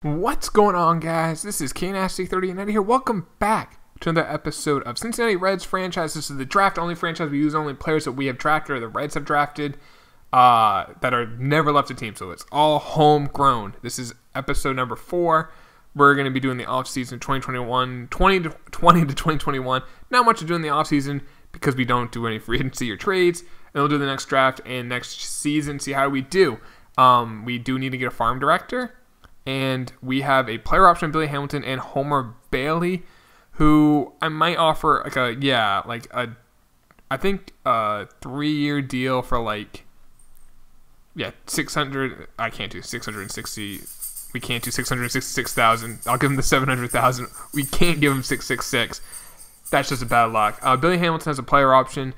What's going on, guys? This is KNasty30 here. Welcome back to another episode of Cincinnati Reds franchise. This is the draft-only franchise. We use only players that we have drafted or the Reds have drafted that are never left a team. So it's all homegrown. This is episode number 4. We're going to be doing the offseason 2020 to 2021. Not much to do in the offseason because we don't do any free agency or trades. And we'll do the next draft and next season, see how we do. We do need to get a farm director. And we have a player option, Billy Hamilton and Homer Bailey, who I might offer a 3-year deal for 600. I can't do 660. We can't do 666,000. I'll give him the 700,000. We can't give him 666. That's just a bad luck. Billy Hamilton has a player option,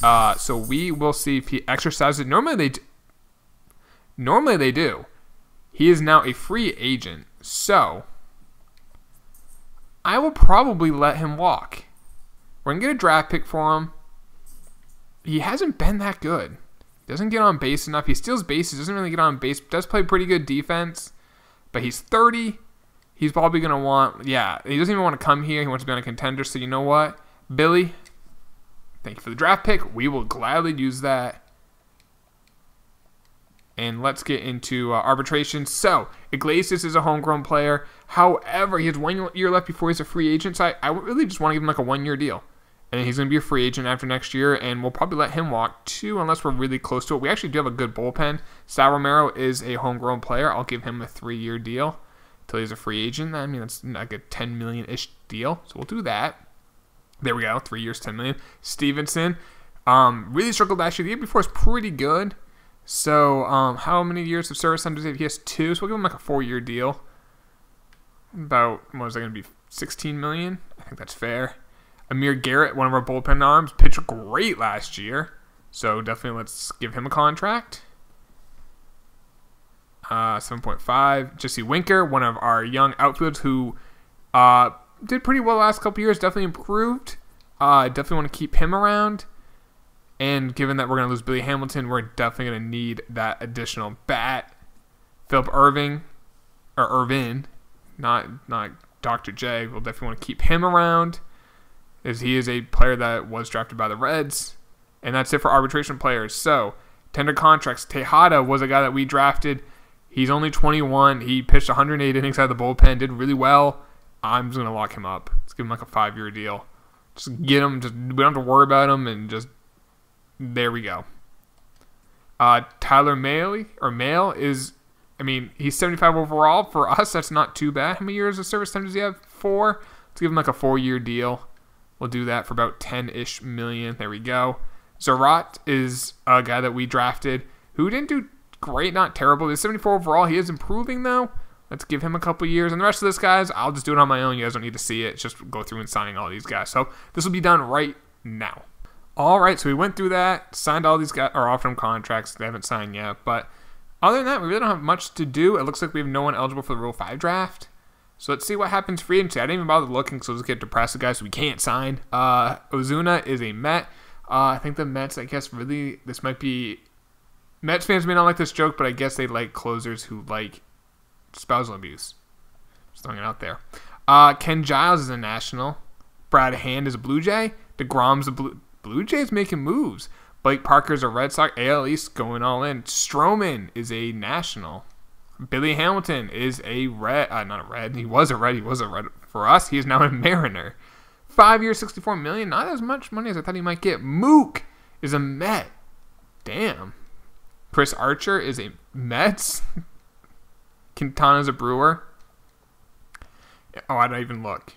so we will see if he exercises it. Normally they do. He is now a free agent, so I will probably let him walk. We're going to get a draft pick for him. He hasn't been that good. He doesn't get on base enough. He steals bases, doesn't really get on base, does play pretty good defense, but he's 30. He's probably going to want, he doesn't even want to come here. He wants to be on a contender, so you know what? Billy, thank you for the draft pick. We will gladly use that. And let's get into arbitration. So, Iglesias is a homegrown player. However, he has 1 year left before he's a free agent. So, I really just want to give him a 1-year deal. And he's going to be a free agent after next year. And we'll probably let him walk too, unless we're really close to it. We actually do have a good bullpen. Sal Romero is a homegrown player. I'll give him a 3-year deal until he's a free agent. I mean, that's like a $10 million-ish deal. So, we'll do that. There we go. 3 years, $10 million. Stevenson really struggled last year. The year before was pretty good. So, how many years of service time does he have? He has 2, so we'll give him a 4-year deal. About, what is that going to be, $16 million? I think that's fair. Amir Garrett, one of our bullpen arms, pitched great last year. So, definitely let's give him a contract. 7.5. Jesse Winker, one of our young outfielders who did pretty well the last couple years. Definitely improved. Definitely want to keep him around. And given that we're going to lose Billy Hamilton, we're definitely going to need that additional bat. Philip Irvin, not Dr. J. We'll definitely want to keep him around, as he is a player that was drafted by the Reds. And that's it for arbitration players. So, tender contracts. Tejada was a guy that we drafted. He's only 21. He pitched 108 innings out of the bullpen, did really well. I'm just going to lock him up. Let's give him a 5-year deal. Just get him. We don't have to worry about him, and just... There we go. Tyler Mahle is, he's 75 overall. For us, that's not too bad. How many years of service time does he have? 4. Let's give him a 4-year deal. We'll do that for about 10-ish million. There we go. Zarat is a guy that we drafted who didn't do great, not terrible. He's 74 overall. He is improving, though. Let's give him a couple years. And the rest of this, guys, I'll just do it on my own. You guys don't need to see it. It's just go through and signing all these guys. So this will be done right now. All right, so we went through that, signed all these guys, or offered them contracts. They haven't signed yet. But other than that, we really don't have much to do. It looks like we have no one eligible for the Rule 5 draft. So let's see what happens free agency. I didn't even bother looking, so let's get depressed with guys so we can't sign. Ozuna is a Met. I think the Mets, really, this might be... Mets fans may not like this joke, but I guess they like closers who like spousal abuse. Just throwing it out there. Ken Giles is a National. Brad Hand is a Blue Jay. DeGrom's a Blue Jays making moves. Blake Parker's a Red Sox. AL East going all in. Stroman is a National. Billy Hamilton is a Red. Not a Red. He was a Red. For us, he is now a Mariner. 5 years, $64 million. Not as much money as I thought he might get. Mook is a Met. Damn. Chris Archer is a Mets. Quintana's a Brewer. Oh, I don't even look.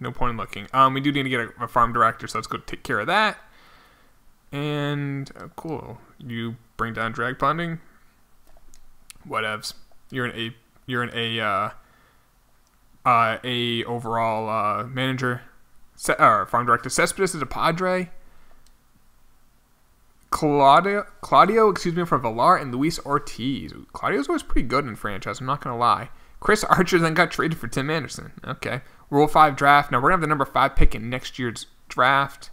No point in looking. We do need to get a farm director, so let's go take care of that. And cool. You bring down drag ponding. Whatevs. You're an A overall manager. Farm director. Cespedes is a Padre. Claudio, for Villar and Luis Ortiz. Claudio's always pretty good in franchise. I'm not gonna lie. Chris Archer then got traded for Tim Anderson. Okay. Rule 5 draft. Now, we're going to have the number 5 pick in next year's draft.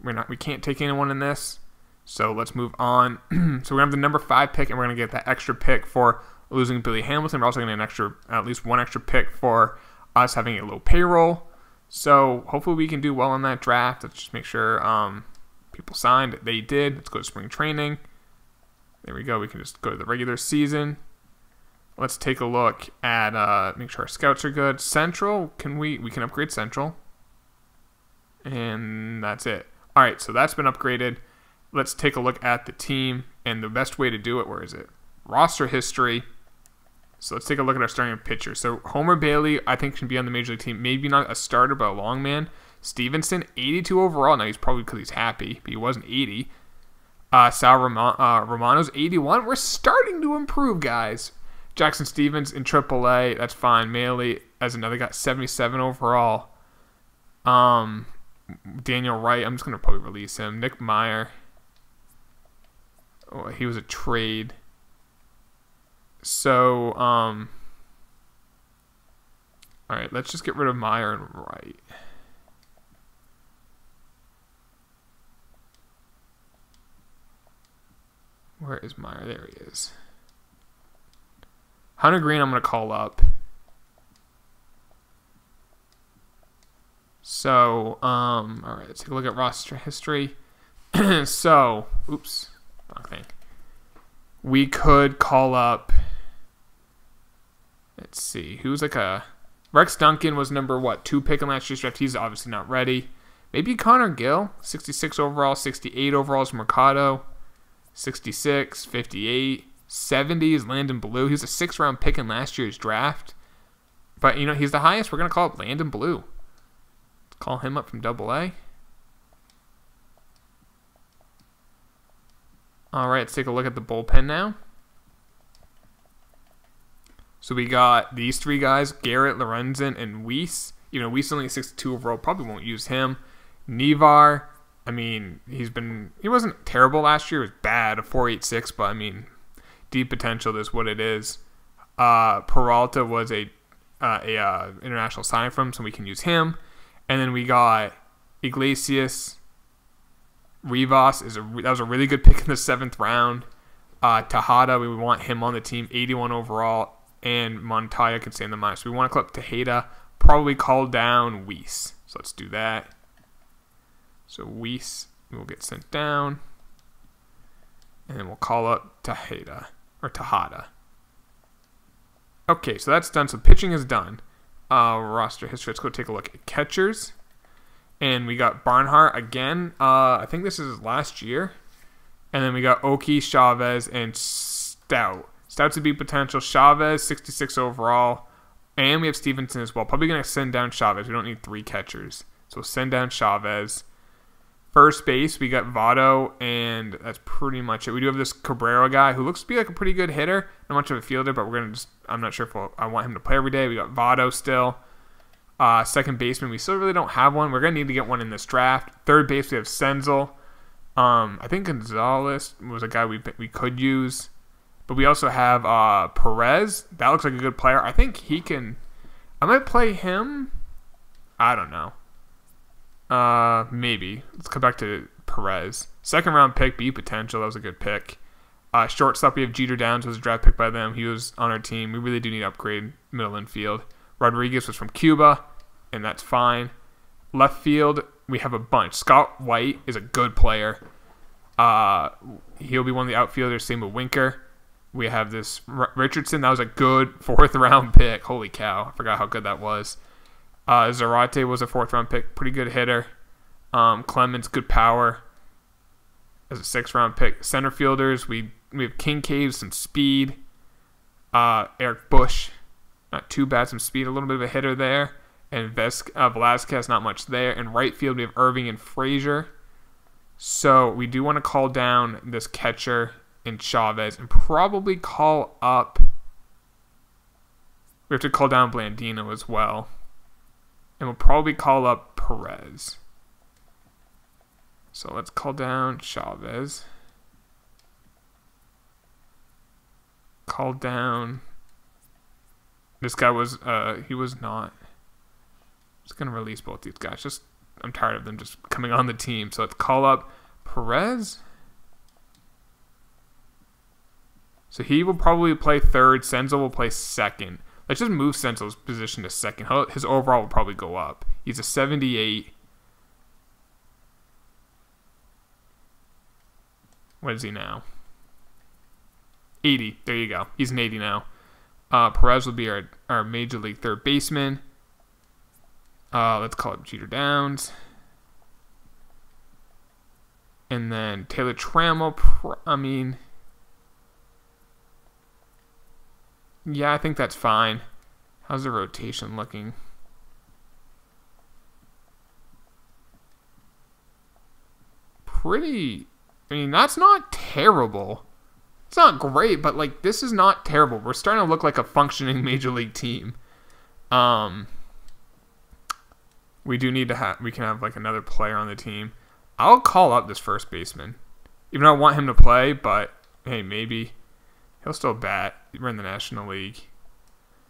We can't take anyone in this. So, let's move on. So, we're going to have the number 5 pick, and we're going to get that extra pick for losing Billy Hamilton. We're also getting at least one extra pick for us having a low payroll. So hopefully we can do well in that draft. Let's just make sure people signed. They did. Let's go to spring training. There we go. We can just go to the regular season. Let's take a look at make sure our scouts are good. Central, we can upgrade Central. And that's it. All right, so that's been upgraded. Let's take a look at the team and the best way to do it. Where is it? Roster history. So let's take a look at our starting pitcher. So Homer Bailey, I think, should be on the major league team. Maybe not a starter, but a long man. Stevenson, 82 overall. Now he's probably because he's happy, but he wasn't 80. Sal Romano's 81. We're starting to improve, guys. Jackson Stevens in AAA, that's fine. Maley as another guy, 77 overall. Daniel Wright, I'm just gonna probably release him. Nick Meyer, oh, he was a trade. So, all right, let's just get rid of Meyer and Wright. Where is Meyer? There he is. Hunter Green, I'm going to call up. So, all right, let's take a look at roster history. So, oops, wrong thing. We could call up, let's see, who's like a, Rex Duncan was number, 2 pick in last year's draft. He's obviously not ready. Maybe Connor Gill, 66 overall, 68 overall is Mercado, 66, 58. 70 is Landon Blue. He was a 6th-round pick in last year's draft. But, you know, he's the highest. We're going to call up Landon Blue. Let's call him up from AA. All right, let's take a look at the bullpen now. So we got these 3 guys, Garrett, Lorenzen, and Weiss. You know, Weiss only 62 overall. Probably won't use him. Nevar, I mean, he wasn't terrible last year. It was bad, a 4.86, but, I mean, deep potential is what it is. Peralta was a international signing from him, so we can use him. And then we got Iglesias. Rivas that was a really good pick in the 7th round. Tejada, we would want him on the team, 81 overall, and Montoya can stay in the minors. So we want to call up Tejada, probably call down Weiss. So let's do that. So Weiss will get sent down, and then we'll call up Tejada. Okay, so that's done. So pitching is done. Roster history. Let's go take a look at catchers. And we got Barnhart again. I think this is last year. And then we got Oki, Chavez, and Stout. Stout's a big potential. Chavez, 66 overall. And we have Stevenson as well. Probably going to send down Chavez. We don't need 3 catchers. So we'll send down Chavez. First base, we got Votto, and that's pretty much it. We do have this Cabrera guy who looks to be like a pretty good hitter. Not much of a fielder, but I'm not sure if I want him to play every day. We got Votto still. Second baseman, we still really don't have one. We're going to need to get one in this draft. Third base, we have Senzel. I think Gonzalez was a guy we could use. But we also have Perez. That looks like a good player. I think he can... I might play him. I don't know. Maybe. Let's come back to Perez. 2nd round pick, B potential. That was a good pick. Shortstop, we have Jeter Downs, was a draft pick by them. He was on our team. We really do need to upgrade middle infield. Rodriguez was from Cuba, and that's fine. Left field, we have a bunch. Scott White is a good player. He'll be one of the outfielders. Same with Winker. We have this Richardson. That was a good 4th round pick. Holy cow. I forgot how good that was. Zarate was a 4th round pick. Pretty good hitter. Clemens, good power. As a 6th round pick. Center fielders, we have Kincaid, some speed. Eric Bush, not too bad. Some speed, a little bit of a hitter there. And Velasquez, not much there. In right field, we have Irving and Frazier. So we do want to call down this catcher in Chavez and probably call up. We have to call down Blandino as well. And we'll probably call up Perez. So let's call down Chavez. Call down. This guy was, he was not. I'm just going to release both these guys. I'm tired of them just coming on the team. So let's call up Perez. So he will probably play third. Senzel will play second. Let's just move Senzel's position to second. His overall will probably go up. He's a 78. What is he now? 80. There you go. He's an 80 now. Perez will be our major league third baseman. Let's call it Jeter Downs. And then Taylor Trammell. Yeah, I think that's fine. How's the rotation looking? That's not terrible. It's not great, but like this is not terrible. We're starting to look like a functioning major league team. We do need to we can have like another player on the team. I'll call up this first baseman. Even though I want him to play, but hey, maybe he'll still bat. We're in the National League.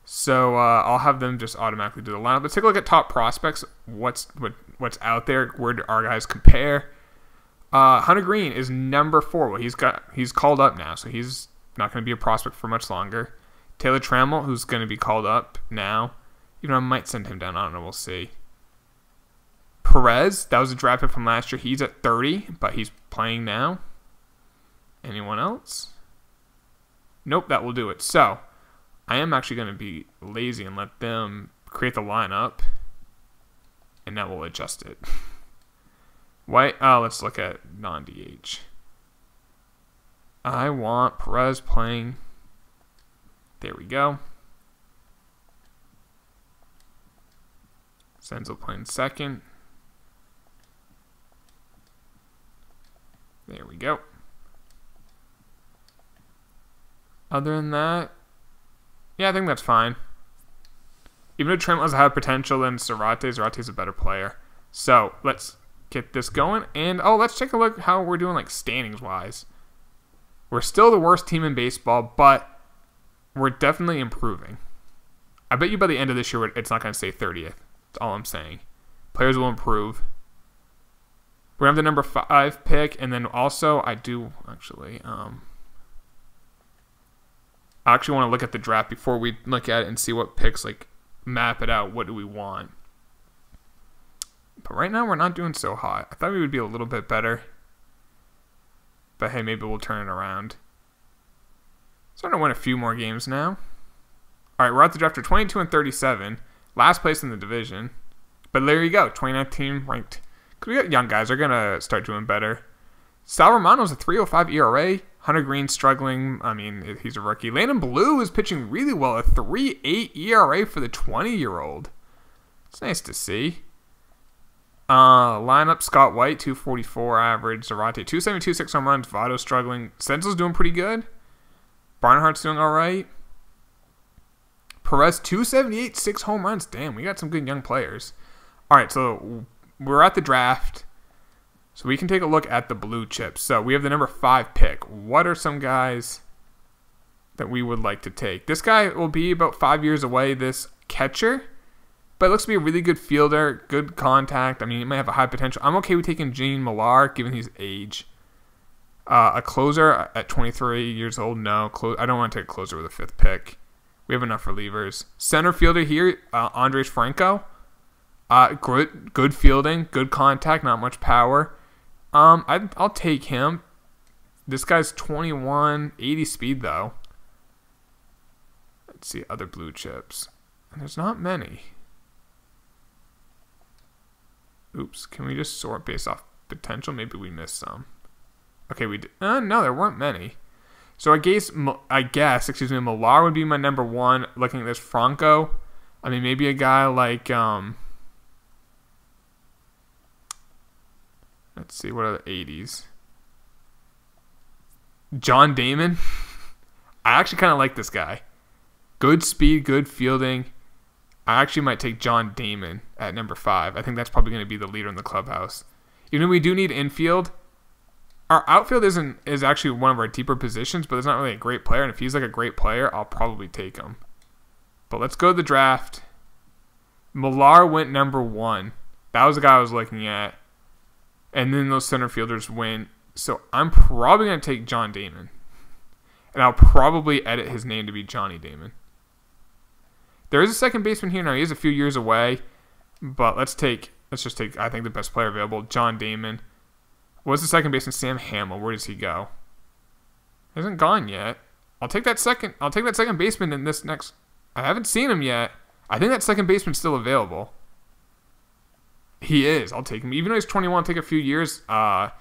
So I'll have them just automatically do the lineup. Let's take a look at top prospects. What's out there? Where do our guys compare? Hunter Green is number 4. Well, he's called up now, so he's not going to be a prospect for much longer. Taylor Trammell, who's going to be called up now. Even though I might send him down. I don't know. We'll see. Perez, that was a draft pick from last year. He's at 30, but he's playing now. Anyone else? Nope, that will do it. So, I am actually going to be lazy and let them create the lineup, and that will adjust it. Let's look at non-DH. I want Perez playing. There we go. Senzel playing second. There we go. Other than that, yeah, I think that's fine. Even though Trent does have potential than Zarate's a better player. So, let's get this going. And, let's take a look how we're doing, like, standings-wise. We're still the worst team in baseball, but we're definitely improving. I bet you by the end of this year, it's not going to say 30th. That's all I'm saying. Players will improve. We're going to have the number 5 pick, and then also, I do, actually, I actually want to look at the draft before we look at it and see what picks, like, map it out. What do we want? But right now, we're not doing so hot. I thought we would be a little bit better. But hey, maybe we'll turn it around. Starting to win a few more games now. All right, we're at the draft for 22 and 37. Last place in the division. But there you go, 29th team ranked. Because we got young guys. They're going to start doing better. Sal Romano's a 3.05 ERA. Hunter Green struggling. He's a rookie. Landon Blue is pitching really well. A 3.8 ERA for the 20-year-old. It's nice to see. Lineup, Scott White, 244 average. Zarate, 272, 6 home runs. Votto struggling. Senzel's doing pretty good. Barnhart's doing all right. Perez, 278, 6 home runs. Damn, we got some good young players. All right, so we're at the draft. So we can take a look at the blue chips. So we have the number 5 pick. What are some guys that we would like to take? This guy will be about 5 years away, this catcher. But it looks to be a really good fielder, good contact. He might have a high potential. I'm okay with taking Gene Millar, given his age. A closer at 23 years old, no. I don't want to take a closer with a 5th pick. We have enough relievers. Center fielder here, Andres Franco. Good fielding, good contact, not much power. I'll take him. This guy's 21, 80 speed though. Let's see other blue chips. And there's not many. Oops, can we just sort based off potential? Maybe we missed some. Okay, we did. No, there weren't many. So I guess, Millar would be my number 1. Looking at this, Franco. Maybe a guy like, let's see, what are the 80s? John Damon. I actually kind of like this guy. Good speed, good fielding. I actually might take John Damon at number 5. I think that's probably going to be the leader in the clubhouse. Even though we do need infield, our outfield is actually one of our deeper positions, but there's not really a great player. And if he's like a great player, I'll probably take him. But let's go to the draft. Millar went number 1. That was the guy I was looking at. And then those center fielders went. So I'm probably going to take John Damon. And I'll probably edit his name to be Johnny Damon. There is a second baseman here now. He is a few years away. But let's just take, I think, the best player available, John Damon. What's the second baseman? Sam Hamill. Where does he go? He hasn't gone yet. I'll take that second baseman in this next. I haven't seen him yet. I think that second baseman's still available. He is. I'll take him. Even though he's 21, it'll take a few years. I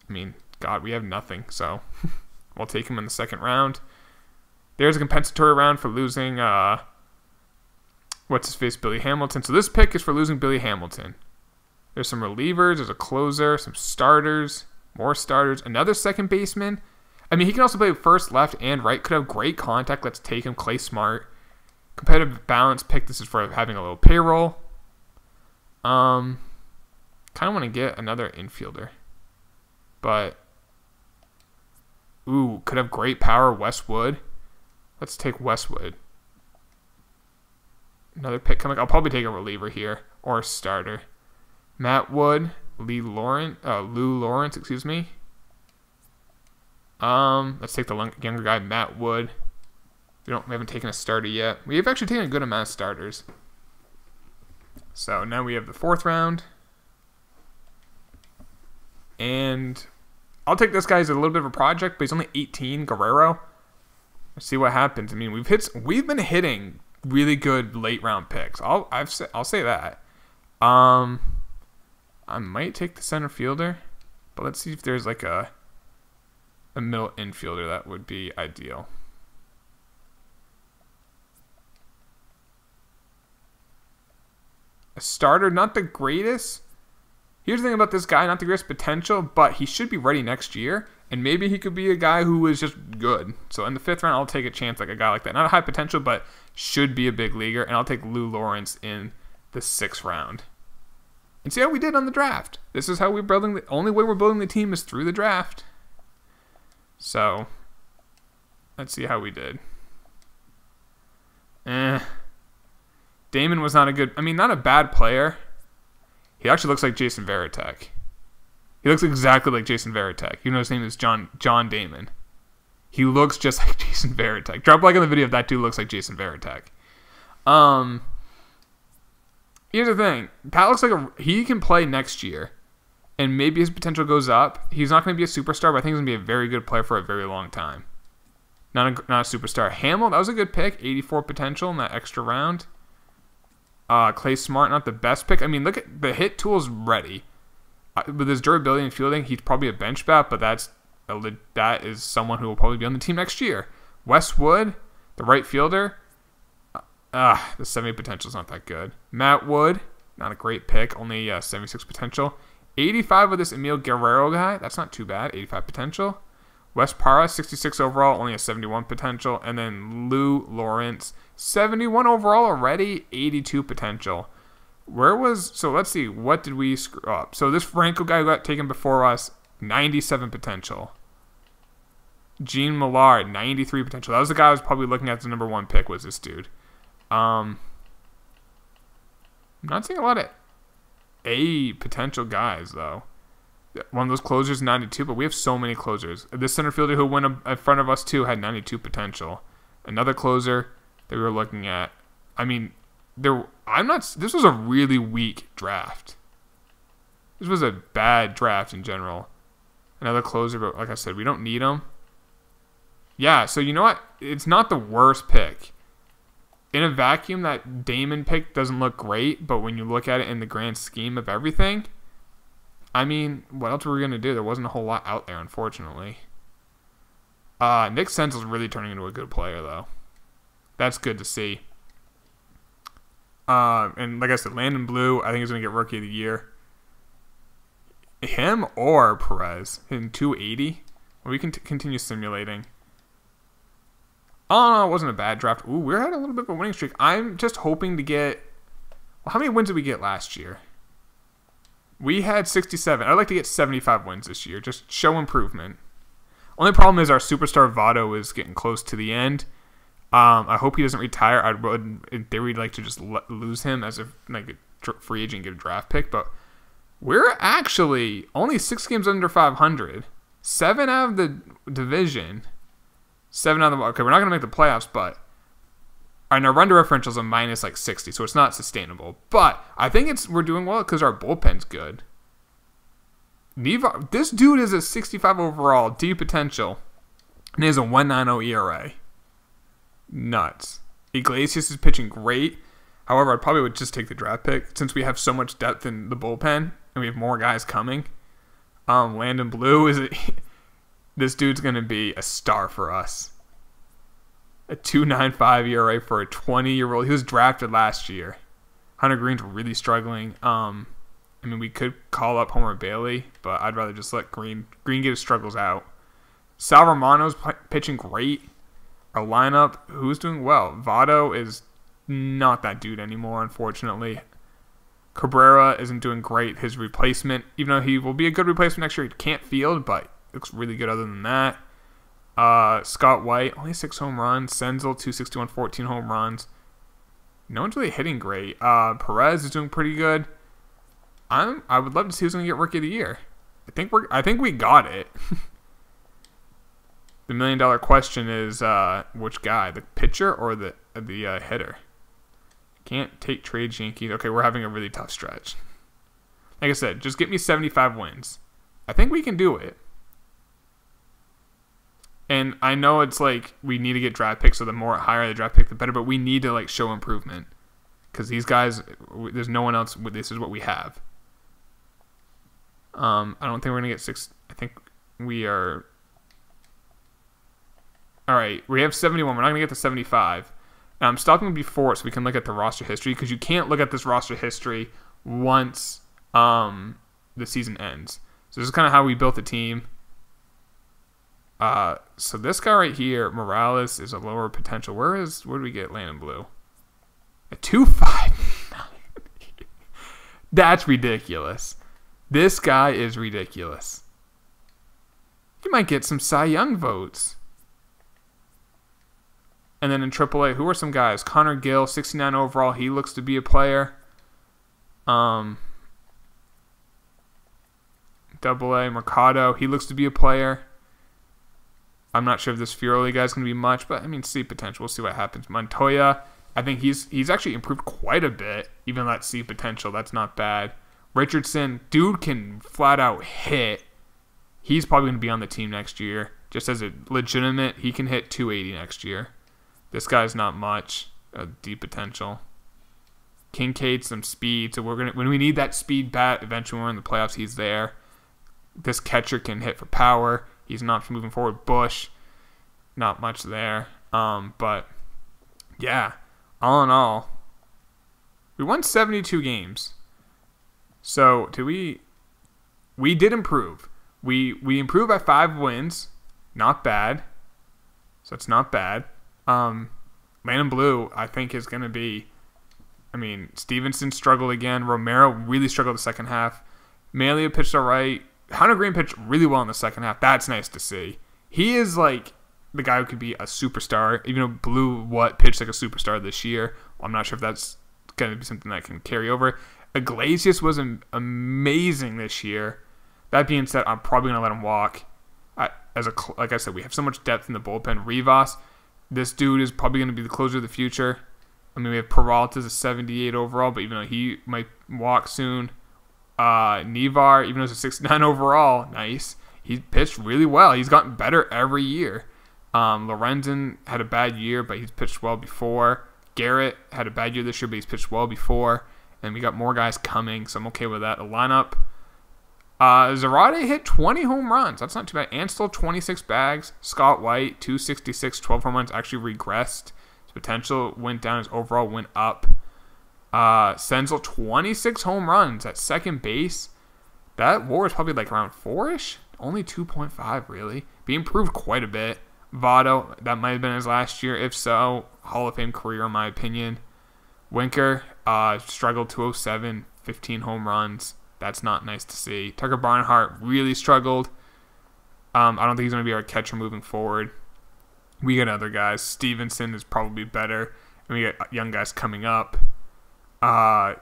mean, God, we have nothing. So we'll take him in the second round. There's a compensatory round for losing, Billy Hamilton. So this pick is for losing Billy Hamilton. There's some relievers. There's a closer. Some starters. More starters. Another second baseman. I mean, he can also play first, left, and right. Could have great contact. Let's take him. Clay Smart. Competitive balance pick. This is for having a little payroll. Kind of want to get another infielder. But, ooh, could have great power. Westwood. Let's take Westwood. Another pick coming. I'll probably take a reliever here. Or a starter. Matt Wood. Lou Lawrence, excuse me. Let's take the younger guy, Matt Wood. We haven't taken a starter yet. We have actually taken a good amount of starters. So now we have the fourth round. And I'll take this guy as a little bit of a project, but he's only 18, Guerrero. Let's see what happens. I mean, we've been hitting really good late round picks. I'll say that. I might take the center fielder, but let's see if there's like a middle infielder that would be ideal. A starter, not the greatest. Here's the thing about this guy, not the greatest potential, but he should be ready next year, and maybe he could be a guy who is just good. So in the fifth round, I'll take a chance like a guy like that. Not a high potential, but should be a big leaguer, and I'll take Lou Lawrence in the sixth round. And see how we did on the draft. This is how we're building. The only way we're building the team is through the draft. So, let's see how we did. Damon was not not a bad player. He actually looks like Jason Varitek. He looks exactly like Jason Varitek. You know his name is John Damon. He looks just like Jason Varitek. Drop a like on the video if that dude looks like Jason Varitek. Here's the thing. Pat looks like he can play next year. And maybe his potential goes up. He's not going to be a superstar, but I think he's going to be a very good player for a very long time. Not a superstar. Hamill, that was a good pick. 84 potential in that extra round. Clay Smart, not the best pick. I mean, look at the hit tool's ready. With his durability and fielding, he's probably a bench bat, but that is someone who will probably be on the team next year. Westwood, the right fielder. The 78 potential is not that good. Matt Wood, not a great pick. Only 76 potential. 85 with this Emil Guerrero guy. That's not too bad. 85 potential. Wes Parra, 66 overall, only a 71 potential. And then Lou Lawrence, 71 overall already, 82 potential. So let's see. What did we screw up? So this Franco guy who got taken before us, 97 potential. Gene Millard, 93 potential. That was the guy I was probably looking at as the number one pick was this dude. I'm not seeing a lot of A potential guys, though. One of those closers, 92, but we have so many closers. This center fielder who went in front of us, too, had 92 potential. Another closer that we were looking at. I mean, this was a really weak draft. This was a bad draft in general. Another closer, but like I said, we don't need him. Yeah, so you know what? It's not the worst pick. In a vacuum, that Damon pick doesn't look great, but when you look at it in the grand scheme of everything, I mean, what else were we going to do? There wasn't a whole lot out there, unfortunately. Nick Senzel's really turning into a good player, though. That's good to see. And like I said, Landon Blue, I think he's going to get Rookie of the Year. Him or Perez in 280. We can continue simulating. Oh, no, it wasn't a bad draft. Ooh, we're at a little bit of a winning streak. I'm just hoping to get... Well, how many wins did we get last year? We had 67. I'd like to get 75 wins this year. Just show improvement. Only problem is our superstar Votto is getting close to the end. I hope he doesn't retire. I would, in theory, like to just lose him as a free agent and get a draft pick. But we're actually only 6 games under 500. 7 out of the division. 7 out of the, okay, we're not going to make the playoffs, but and our run differential is a minus like 60, so it's not sustainable. But I think we're doing well because our bullpen's good. This dude is a 65 overall, D potential, and he has a 1.90 ERA. Nuts. Iglesias is pitching great. However, I probably would just take the draft pick since we have so much depth in the bullpen and we have more guys coming. Landon Blue this dude's gonna be a star for us. A 2.95 ERA for a 20-year-old. He was drafted last year. Hunter Green's really struggling. I mean, we could call up Homer Bailey, but I'd rather just let Green get his struggles out. Sal Romano's pitching great. Our lineup, who's doing well? Votto is not that dude anymore, unfortunately. Cabrera isn't doing great. His replacement, even though he will be a good replacement next year, he can't field, but looks really good other than that. Scott White, only 6 home runs. Senzel, 261, 14 home runs. No one's really hitting great. Perez is doing pretty good. I would love to see who's going to get Rookie of the Year. I think we got it. The $1 million question is which guy, the pitcher or the hitter? Can't take trades, Yankees. Okay, we're having a really tough stretch. Like I said, just get me 75 wins. I think we can do it. And I know it's like we need to get draft picks, so the more higher the draft pick, the better. But we need to like show improvement because these guys, there's no one else. This is what we have. I don't think we're gonna get 6. I think we are. All right, we have 71. We're not gonna get to 75. And I'm stopping before so we can look at the roster history because you can't look at this roster history once the season ends. So this is kind of how we built the team. So this guy right here, Morales, is a lower potential. Where do we get Landon Blue? A 2.59. That's ridiculous. This guy is ridiculous. He might get some Cy Young votes. And then in AAA, who are some guys? Connor Gill, 69 overall. He looks to be a player. AA, Mercado. He looks to be a player. I'm not sure if this Fiorelli guy's going to be much, but I mean, see potential. We'll see what happens. Montoya, I think he's actually improved quite a bit. Even that C potential, that's not bad. Richardson, dude can flat out hit. He's probably going to be on the team next year. Just as a legitimate, he can hit 280 next year. This guy's not much. Deep potential. Kincaid, some speed. So when we need that speed bat, eventually when we're in the playoffs, he's there. This catcher can hit for power. He's an option moving forward. Bush, not much there. But yeah, all in all, we won 72 games. So we did improve. We improved by 5 wins. Not bad. So it's not bad. Landon Blue, I think, is going to be... I mean, Stevenson struggled again. Romero really struggled the second half. Malia pitched all right. Hunter Green pitched really well in the second half. That's nice to see. He is like the guy who could be a superstar. Even though Blue pitched like a superstar this year. I'm not sure if that's going to be something that can carry over. Iglesias was amazing this year. That being said, I'm probably going to let him walk. Like I said, we have so much depth in the bullpen. Rivas, this dude is probably going to be the closer of the future. I mean, we have Peralta's a 78 overall, but even though he might walk soon. Nevar, even though he's a 69 overall, nice. He pitched really well. He's gotten better every year. Lorenzen had a bad year, but he's pitched well before. Garrett had a bad year this year, but he's pitched well before. And we got more guys coming, so I'm okay with that. The lineup. Zarate hit 20 home runs. That's not too bad. Ansel, 26 bags. Scott White, 266, 12 home runs. Actually regressed. His potential went down. His overall went up. Senzel, 26 home runs at second base. That WAR is probably like around 4-ish. Only 2.5, really. He improved quite a bit. Votto, that might have been his last year. If so, Hall of Fame career, in my opinion. Winker, struggled 207, 15 home runs. That's not nice to see. Tucker Barnhart really struggled. I don't think he's going to be our catcher moving forward. We got other guys. Stevenson is probably better. And we got young guys coming up,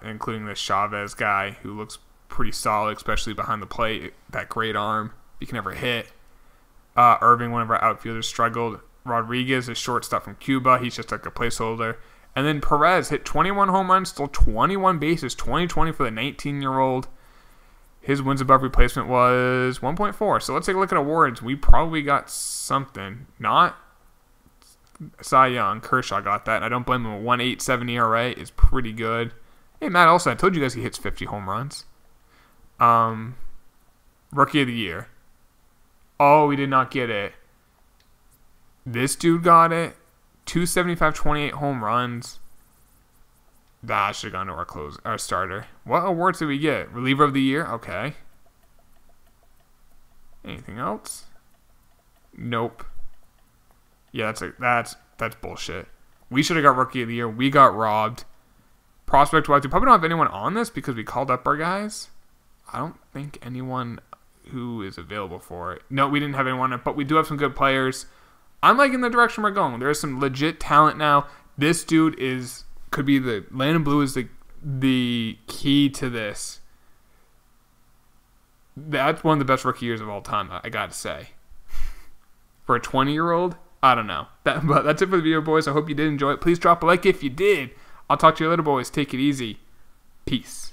including the Chavez guy who looks pretty solid, especially behind the plate. That great arm. He can never hit. Irving, one of our outfielders, struggled. Rodriguez is shortstop from Cuba. He's just like a placeholder. And then Perez hit 21 home runs, stole 21 bases, 20-20 for the 19-year-old. His wins above replacement was 1.4. So let's take a look at awards. We probably got something. Not Cy Young. Kershaw got that. And I don't blame him. A 1.87 ERA is pretty good. Hey, Matt Olson, I told you guys he hits 50 home runs. Rookie of the Year. Oh, we did not get it. This dude got it. 275, 28 home runs. That should have gone to our starter. What awards did we get? Reliever of the Year? Okay. Anything else? Nope. Yeah, that's bullshit. We should have got Rookie of the Year. We got robbed. Prospect-wise, we probably don't have anyone on this because we called up our guys. I don't think anyone who is available for it. No, we didn't have anyone, but we do have some good players. I'm liking the direction we're going. There is some legit talent now. This dude could be the Landon Blue is the key to this. That's one of the best rookie years of all time, I got to say. For a 20-year-old, I don't know. But that's it for the video, boys. I hope you did enjoy it. Please drop a like if you did. I'll talk to you later, boys. Take it easy. Peace.